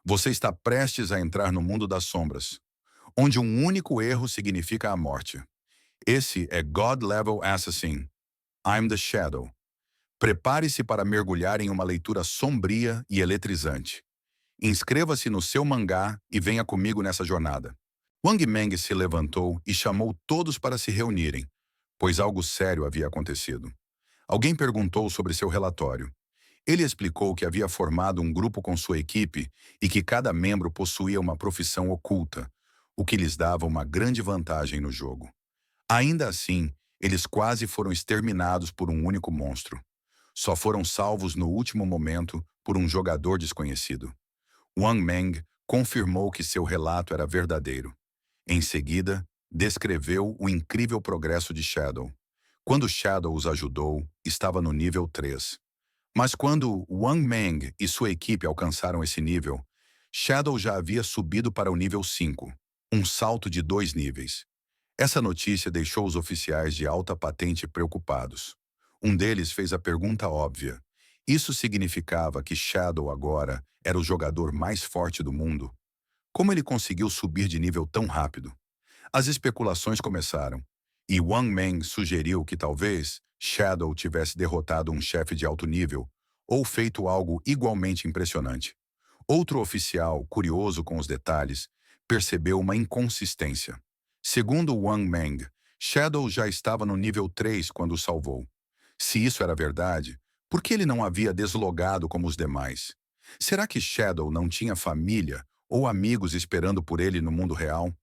Você está prestes a entrar no mundo das sombras, onde um único erro significa a morte. Esse é God Level Assassin. I'm the Shadow. Prepare-se para mergulhar em uma leitura sombria e eletrizante. Inscreva-se no seu mangá e venha comigo nessa jornada. Wang Meng se levantou e chamou todos para se reunirem, pois algo sério havia acontecido. Alguém perguntou sobre seu relatório. Ele explicou que havia formado um grupo com sua equipe e que cada membro possuía uma profissão oculta, o que lhes dava uma grande vantagem no jogo. Ainda assim, eles quase foram exterminados por um único monstro. Só foram salvos no último momento por um jogador desconhecido. Wang Meng confirmou que seu relato era verdadeiro. Em seguida, descreveu o incrível progresso de Shadow. Quando Shadow os ajudou, estava no nível 3. Mas quando Wang Meng e sua equipe alcançaram esse nível, Shadow já havia subido para o nível 5, um salto de 2 níveis. Essa notícia deixou os oficiais de alta patente preocupados. Um deles fez a pergunta óbvia. Isso significava que Shadow agora era o jogador mais forte do mundo? Como ele conseguiu subir de nível tão rápido? As especulações começaram, e Wang Meng sugeriu que talvez Shadow tivesse derrotado um chefe de alto nível ou feito algo igualmente impressionante. Outro oficial, curioso com os detalhes, percebeu uma inconsistência. Segundo Wang Meng, Shadow já estava no nível 3 quando o salvou. Se isso era verdade, por que ele não havia deslogado como os demais? Será que Shadow não tinha família ou amigos esperando por ele no mundo real?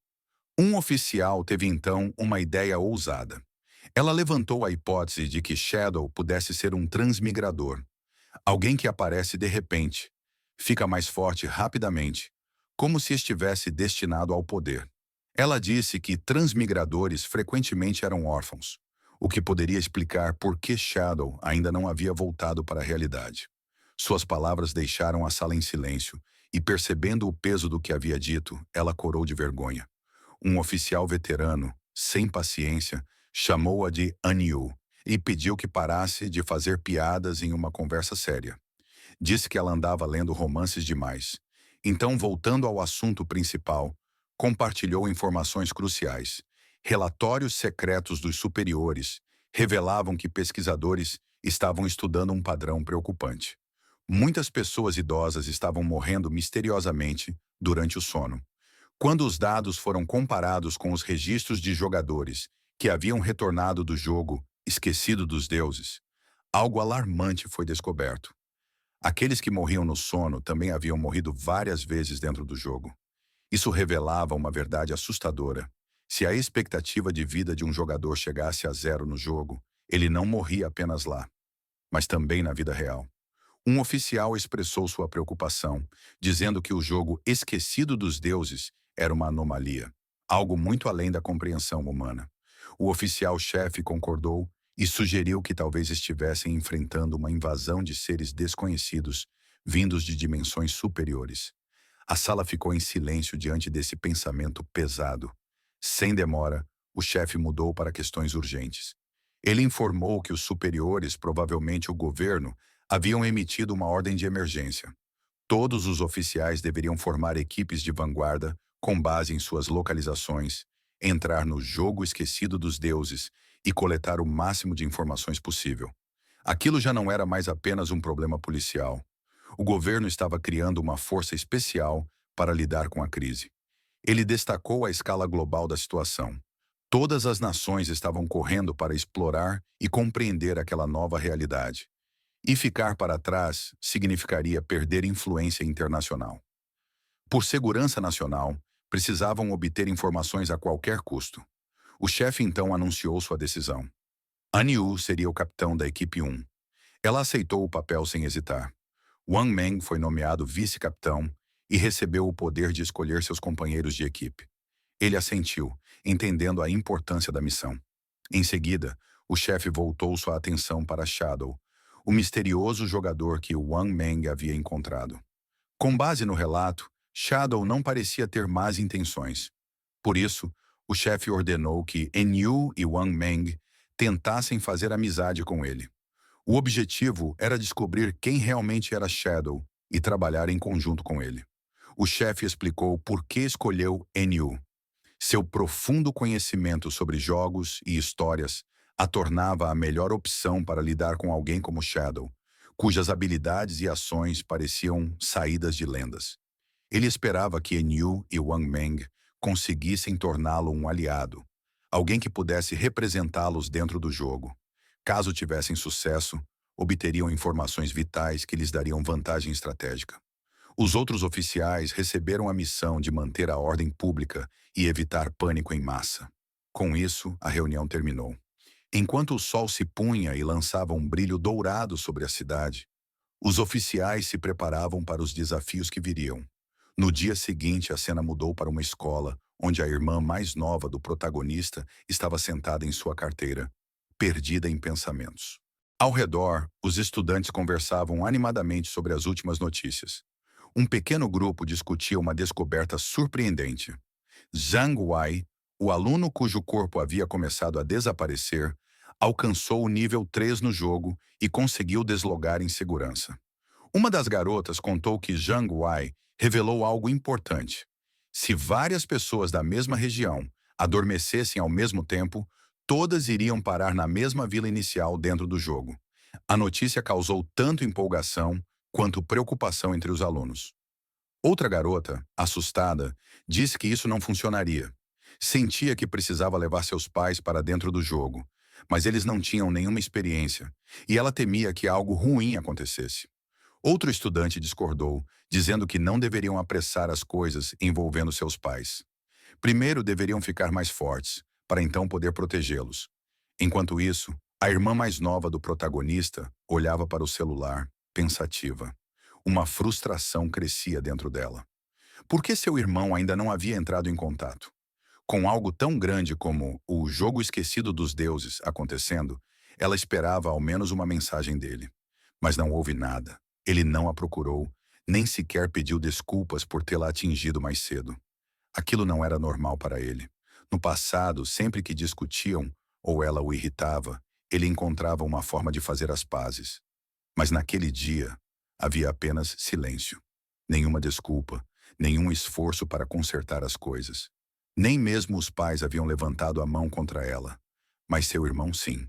Um oficial teve então uma ideia ousada. Ela levantou a hipótese de que Shadow pudesse ser um transmigrador, alguém que aparece de repente, fica mais forte rapidamente, como se estivesse destinado ao poder. Ela disse que transmigradores frequentemente eram órfãos, o que poderia explicar por que Shadow ainda não havia voltado para a realidade. Suas palavras deixaram a sala em silêncio, e percebendo o peso do que havia dito, ela corou de vergonha. Um oficial veterano, sem paciência, chamou-a de Anyu e pediu que parasse de fazer piadas em uma conversa séria. Disse que ela andava lendo romances demais. Então, voltando ao assunto principal, compartilhou informações cruciais. Relatórios secretos dos superiores revelavam que pesquisadores estavam estudando um padrão preocupante. Muitas pessoas idosas estavam morrendo misteriosamente durante o sono. Quando os dados foram comparados com os registros de jogadores que haviam retornado do jogo esquecido dos deuses, algo alarmante foi descoberto. Aqueles que morriam no sono também haviam morrido várias vezes dentro do jogo. Isso revelava uma verdade assustadora. Se a expectativa de vida de um jogador chegasse a 0 no jogo, ele não morria apenas lá, mas também na vida real. Um oficial expressou sua preocupação, dizendo que o jogo Esquecido dos Deuses era uma anomalia, algo muito além da compreensão humana. O oficial-chefe concordou e sugeriu que talvez estivessem enfrentando uma invasão de seres desconhecidos, vindos de dimensões superiores. A sala ficou em silêncio diante desse pensamento pesado. Sem demora, o chefe mudou para questões urgentes. Ele informou que os superiores, provavelmente o governo, haviam emitido uma ordem de emergência. Todos os oficiais deveriam formar equipes de vanguarda com base em suas localizações, entrar no jogo esquecido dos deuses e coletar o máximo de informações possível. Aquilo já não era mais apenas um problema policial. O governo estava criando uma força especial para lidar com a crise. Ele destacou a escala global da situação. Todas as nações estavam correndo para explorar e compreender aquela nova realidade. E ficar para trás significaria perder influência internacional. Por segurança nacional, precisavam obter informações a qualquer custo. O chefe então anunciou sua decisão. Anyu seria o capitão da equipe 1. Ela aceitou o papel sem hesitar. Wang Meng foi nomeado vice-capitão e recebeu o poder de escolher seus companheiros de equipe. Ele assentiu, entendendo a importância da missão. Em seguida, o chefe voltou sua atenção para Shadow, o misterioso jogador que Wang Meng havia encontrado. Com base no relato, Shadow não parecia ter más intenções. Por isso, o chefe ordenou que Enyu e Wang Meng tentassem fazer amizade com ele. O objetivo era descobrir quem realmente era Shadow e trabalhar em conjunto com ele. O chefe explicou por que escolheu NU. Seu profundo conhecimento sobre jogos e histórias a tornava a melhor opção para lidar com alguém como Shadow, cujas habilidades e ações pareciam saídas de lendas. Ele esperava que Enyu e Wang Meng conseguissem torná-lo um aliado, alguém que pudesse representá-los dentro do jogo. Caso tivessem sucesso, obteriam informações vitais que lhes dariam vantagem estratégica. Os outros oficiais receberam a missão de manter a ordem pública e evitar pânico em massa. Com isso, a reunião terminou. Enquanto o sol se punha e lançava um brilho dourado sobre a cidade, os oficiais se preparavam para os desafios que viriam. No dia seguinte, a cena mudou para uma escola, onde a irmã mais nova do protagonista estava sentada em sua carteira, perdida em pensamentos. Ao redor, os estudantes conversavam animadamente sobre as últimas notícias. Um pequeno grupo discutia uma descoberta surpreendente. Zhang Wei, o aluno cujo corpo havia começado a desaparecer, alcançou o nível 3 no jogo e conseguiu deslogar em segurança. Uma das garotas contou que Zhang Wei revelou algo importante. Se várias pessoas da mesma região adormecessem ao mesmo tempo, todas iriam parar na mesma vila inicial dentro do jogo. A notícia causou tanto empolgação quanto preocupação entre os alunos. Outra garota, assustada, disse que isso não funcionaria. Sentia que precisava levar seus pais para dentro do jogo, mas eles não tinham nenhuma experiência, e ela temia que algo ruim acontecesse. Outro estudante discordou, dizendo que não deveriam apressar as coisas envolvendo seus pais. Primeiro deveriam ficar mais fortes, para então poder protegê-los. Enquanto isso, a irmã mais nova do protagonista olhava para o celular, pensativa. Uma frustração crescia dentro dela. Por que seu irmão ainda não havia entrado em contato? Com algo tão grande como o jogo esquecido dos deuses acontecendo, ela esperava ao menos uma mensagem dele. Mas não houve nada. Ele não a procurou, nem sequer pediu desculpas por tê-la atingido mais cedo. Aquilo não era normal para ele. No passado, sempre que discutiam, ou ela o irritava, ele encontrava uma forma de fazer as pazes. Mas naquele dia, havia apenas silêncio. Nenhuma desculpa, nenhum esforço para consertar as coisas. Nem mesmo os pais haviam levantado a mão contra ela. Mas seu irmão sim.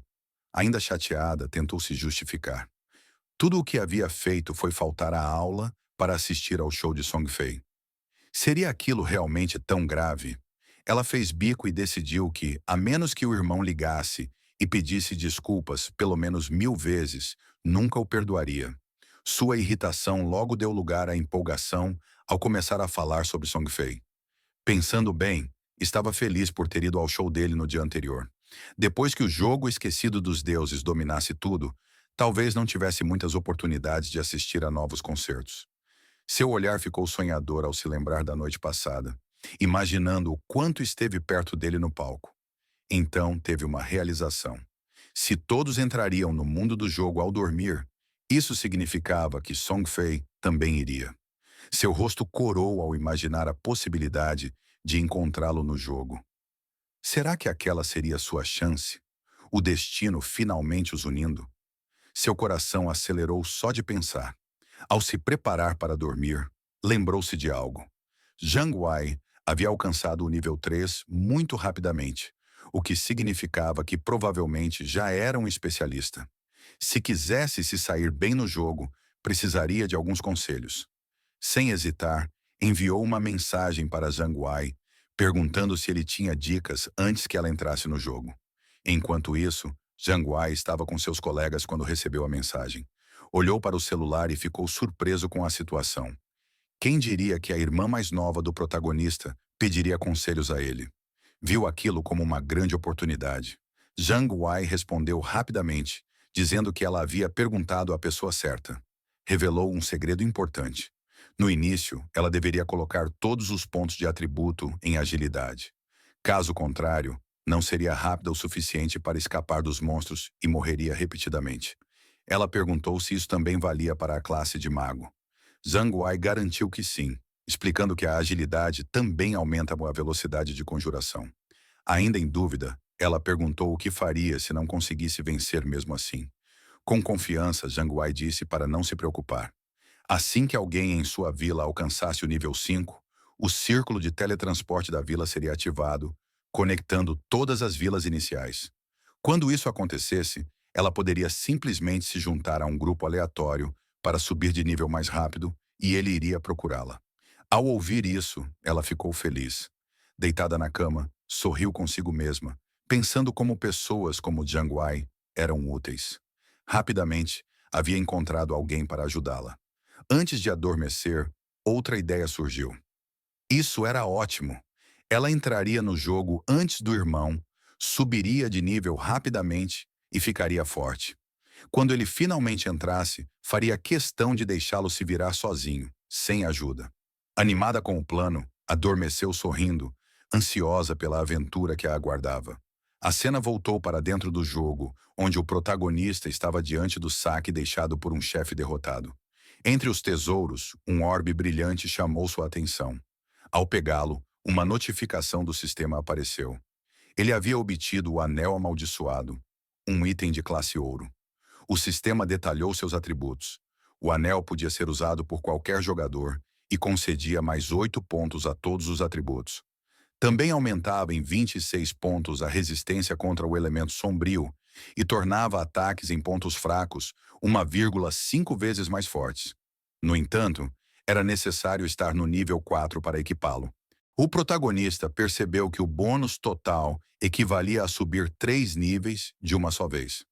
Ainda chateada, tentou se justificar. Tudo o que havia feito foi faltar à aula para assistir ao show de Song Fei. Seria aquilo realmente tão grave? Ela fez bico e decidiu que, a menos que o irmão ligasse e pedisse desculpas pelo menos 1000 vezes, nunca o perdoaria. Sua irritação logo deu lugar à empolgação ao começar a falar sobre Song Fei. Pensando bem, estava feliz por ter ido ao show dele no dia anterior. Depois que o jogo esquecido dos deuses dominasse tudo, talvez não tivesse muitas oportunidades de assistir a novos concertos. Seu olhar ficou sonhador ao se lembrar da noite passada, imaginando o quanto esteve perto dele no palco. Então teve uma realização. Se todos entrariam no mundo do jogo ao dormir, isso significava que Song Fei também iria. Seu rosto corou ao imaginar a possibilidade de encontrá-lo no jogo. Será que aquela seria sua chance? O destino finalmente os unindo? Seu coração acelerou só de pensar. Ao se preparar para dormir, lembrou-se de algo. Zhang Wei havia alcançado o nível 3 muito rapidamente, o que significava que provavelmente já era um especialista. Se quisesse se sair bem no jogo, precisaria de alguns conselhos. Sem hesitar, enviou uma mensagem para Zhang Wei, perguntando se ele tinha dicas antes que ela entrasse no jogo. Enquanto isso, Zhang Wei estava com seus colegas quando recebeu a mensagem. Olhou para o celular e ficou surpreso com a situação. Quem diria que a irmã mais nova do protagonista pediria conselhos a ele? Viu aquilo como uma grande oportunidade. Zhang Wei respondeu rapidamente, dizendo que ela havia perguntado à pessoa certa. Revelou um segredo importante. No início, ela deveria colocar todos os pontos de atributo em agilidade. Caso contrário, não seria rápida o suficiente para escapar dos monstros e morreria repetidamente. Ela perguntou se isso também valia para a classe de mago. Zhang Wei garantiu que sim, explicando que a agilidade também aumenta a velocidade de conjuração. Ainda em dúvida, ela perguntou o que faria se não conseguisse vencer mesmo assim. Com confiança, Zhang Wei disse para não se preocupar. Assim que alguém em sua vila alcançasse o nível 5, o círculo de teletransporte da vila seria ativado, conectando todas as vilas iniciais. Quando isso acontecesse, ela poderia simplesmente se juntar a um grupo aleatório para subir de nível mais rápido e ele iria procurá-la. Ao ouvir isso, ela ficou feliz. Deitada na cama, sorriu consigo mesma, pensando como pessoas como Jiang Wei eram úteis. Rapidamente, havia encontrado alguém para ajudá-la. Antes de adormecer, outra ideia surgiu. Isso era ótimo. Ela entraria no jogo antes do irmão, subiria de nível rapidamente e ficaria forte. Quando ele finalmente entrasse, faria questão de deixá-lo se virar sozinho, sem ajuda. Animada com o plano, adormeceu sorrindo, ansiosa pela aventura que a aguardava. A cena voltou para dentro do jogo, onde o protagonista estava diante do saque deixado por um chefe derrotado. Entre os tesouros, um orbe brilhante chamou sua atenção. Ao pegá-lo, uma notificação do sistema apareceu. Ele havia obtido o Anel Amaldiçoado, um item de classe ouro. O sistema detalhou seus atributos. O anel podia ser usado por qualquer jogador e concedia mais 8 pontos a todos os atributos. Também aumentava em 26 pontos a resistência contra o elemento sombrio e tornava ataques em pontos fracos 1,5 vezes mais fortes. No entanto, era necessário estar no nível 4 para equipá-lo. O protagonista percebeu que o bônus total equivalia a subir 3 níveis de uma só vez.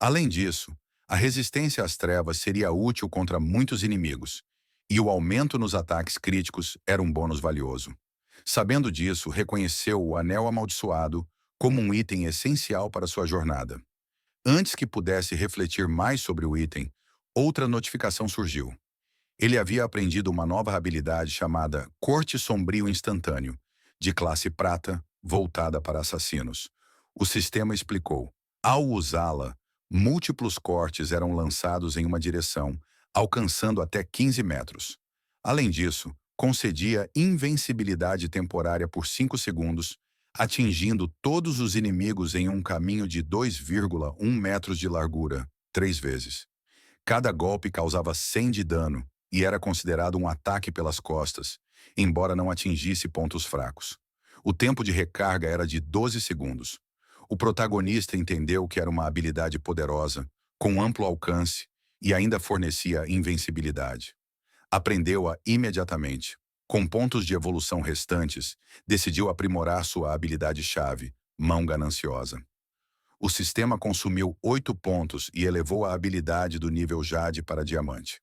Além disso, a resistência às trevas seria útil contra muitos inimigos, e o aumento nos ataques críticos era um bônus valioso. Sabendo disso, reconheceu o Anel Amaldiçoado como um item essencial para sua jornada. Antes que pudesse refletir mais sobre o item, outra notificação surgiu. Ele havia aprendido uma nova habilidade chamada Corte Sombrio Instantâneo, de classe prata, voltada para assassinos. O sistema explicou. Ao usá-la, múltiplos cortes eram lançados em uma direção, alcançando até 15 metros. Além disso, concedia invencibilidade temporária por 5 segundos, atingindo todos os inimigos em um caminho de 2,1 metros de largura, 3 vezes. Cada golpe causava 100 de dano e era considerado um ataque pelas costas, embora não atingisse pontos fracos. O tempo de recarga era de 12 segundos. O protagonista entendeu que era uma habilidade poderosa, com amplo alcance e ainda fornecia invencibilidade. Aprendeu-a imediatamente. Com pontos de evolução restantes, decidiu aprimorar sua habilidade-chave, Mão Gananciosa. O sistema consumiu 8 pontos e elevou a habilidade do nível Jade para Diamante.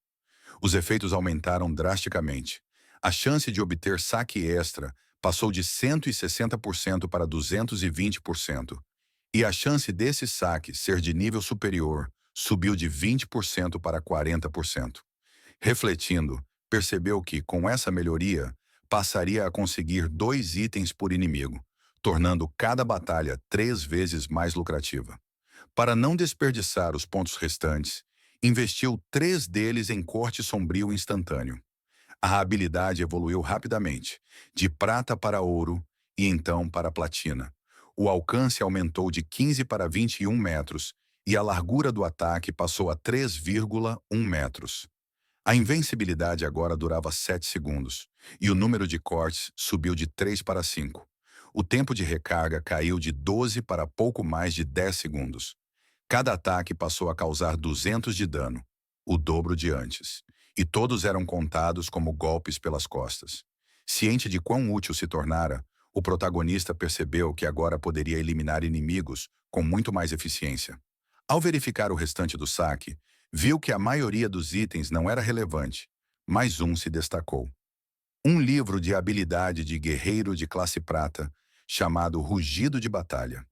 Os efeitos aumentaram drasticamente. A chance de obter saque extra passou de 160% para 220%. E a chance desse saque ser de nível superior subiu de 20% para 40%. Refletindo, percebeu que, com essa melhoria, passaria a conseguir 2 itens por inimigo, tornando cada batalha 3 vezes mais lucrativa. Para não desperdiçar os pontos restantes, investiu 3 deles em corte sombrio instantâneo. A habilidade evoluiu rapidamente, de prata para ouro e então para platina. O alcance aumentou de 15 para 21 metros e a largura do ataque passou a 3,1 metros. A invencibilidade agora durava 7 segundos e o número de cortes subiu de 3 para 5. O tempo de recarga caiu de 12 para pouco mais de 10 segundos. Cada ataque passou a causar 200 de dano, o dobro de antes, e todos eram contados como golpes pelas costas. Ciente de quão útil se tornara, o protagonista percebeu que agora poderia eliminar inimigos com muito mais eficiência. Ao verificar o restante do saque, viu que a maioria dos itens não era relevante, mas um se destacou. Um livro de habilidade de guerreiro de classe prata, chamado Rugido de Batalha.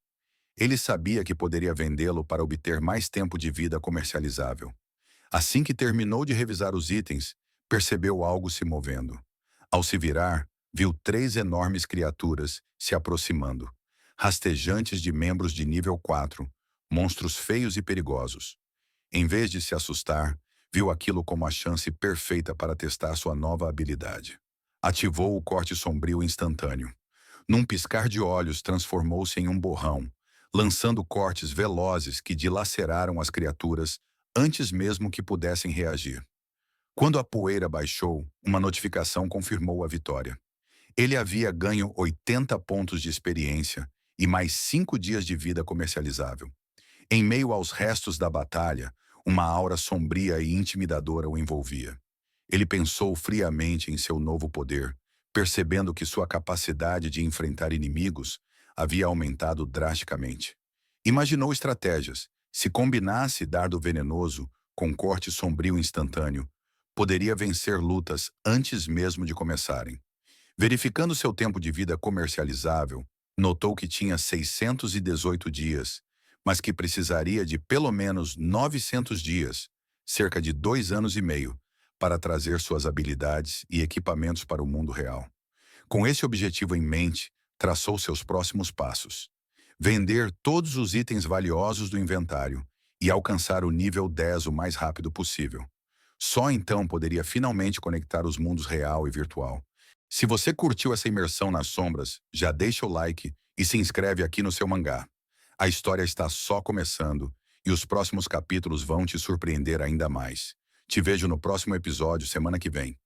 Ele sabia que poderia vendê-lo para obter mais tempo de vida comercializável. Assim que terminou de revisar os itens, percebeu algo se movendo. Ao se virar, viu 3 enormes criaturas se aproximando, rastejantes de membros de nível 4, monstros feios e perigosos. Em vez de se assustar, viu aquilo como a chance perfeita para testar sua nova habilidade. Ativou o corte sombrio instantâneo. Num piscar de olhos, transformou-se em um borrão, lançando cortes velozes que dilaceraram as criaturas antes mesmo que pudessem reagir. Quando a poeira baixou, uma notificação confirmou a vitória. Ele havia ganho 80 pontos de experiência e mais 5 dias de vida comercializável. Em meio aos restos da batalha, uma aura sombria e intimidadora o envolvia. Ele pensou friamente em seu novo poder, percebendo que sua capacidade de enfrentar inimigos havia aumentado drasticamente. Imaginou estratégias. Se combinasse dardo venenoso com corte sombrio instantâneo, poderia vencer lutas antes mesmo de começarem. Verificando seu tempo de vida comercializável, notou que tinha 618 dias, mas que precisaria de pelo menos 900 dias, cerca de 2 anos e meio, para trazer suas habilidades e equipamentos para o mundo real. Com esse objetivo em mente, traçou seus próximos passos. Vender todos os itens valiosos do inventário e alcançar o nível 10 o mais rápido possível. Só então poderia finalmente conectar os mundos real e virtual. Se você curtiu essa imersão nas sombras, já deixa o like e se inscreve aqui no seu mangá. A história está só começando e os próximos capítulos vão te surpreender ainda mais. Te vejo no próximo episódio semana que vem.